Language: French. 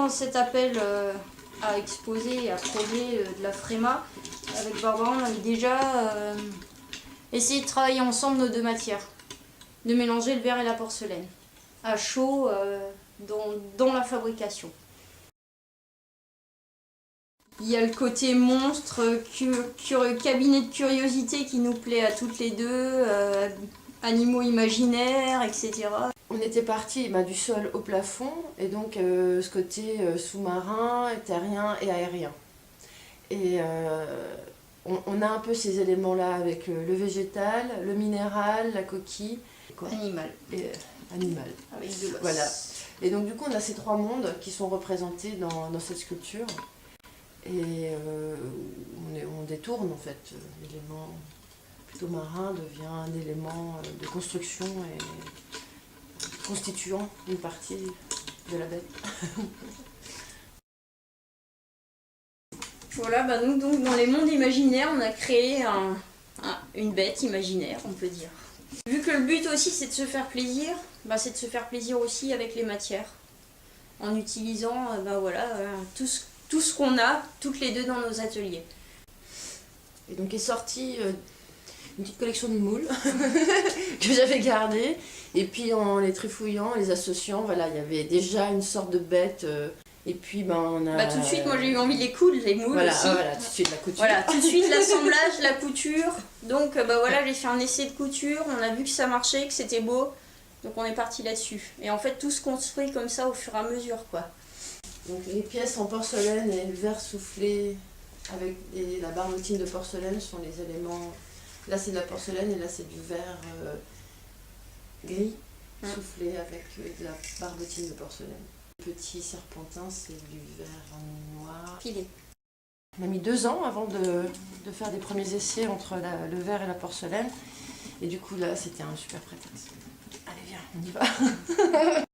lancement cet appel à exposer et à projet de la Fréma, avec Barbara, on avait déjà essayé de travailler ensemble nos deux matières, de mélanger le verre et la porcelaine, à chaud dans la fabrication. Il y a le côté monstre, cabinet de curiosité qui nous plaît à toutes les deux, animaux imaginaires, etc. On était parti du sol au plafond, et donc ce côté sous-marin, terrien et aérien. Et on a un peu ces éléments-là avec le végétal, le minéral, la coquille. Animal. Et, animal. Avec de l'os. Voilà. Et donc du coup on a ces trois mondes qui sont représentés dans cette sculpture. Et on détourne en fait, l'élément plutôt marin devient un élément de construction et constituant une partie de la bête. Voilà, nous donc dans les mondes imaginaires, on a créé une bête imaginaire, on peut dire. Vu que le but aussi c'est de se faire plaisir, c'est de se faire plaisir aussi avec les matières, en utilisant tout ce qu'on a, toutes les deux dans nos ateliers. Et donc est sortie une petite collection de moules que j'avais gardée, et puis en les trifouillant, les associant, voilà, il y avait déjà une sorte de bête. Et puis on a... tout de suite, moi j'ai eu envie de les coudre, les moules voilà, aussi. Voilà, tout de suite la couture. Voilà, tout de suite l'assemblage, la couture. Donc j'ai fait un essai de couture, on a vu que ça marchait, que c'était beau. Donc on est parti là-dessus. Et en fait tout se construit comme ça au fur et à mesure, quoi. Donc les pièces en porcelaine et le verre soufflé avec la barbotine de porcelaine sont les éléments... Là c'est de la porcelaine et là c'est du verre gris soufflé avec de la barbotine de porcelaine. Le petit serpentin c'est du verre noir. Pilé. On a mis 2 ans avant de faire des premiers essais entre le verre et la porcelaine. Et du coup là c'était un super prétexte. Allez viens, on y va.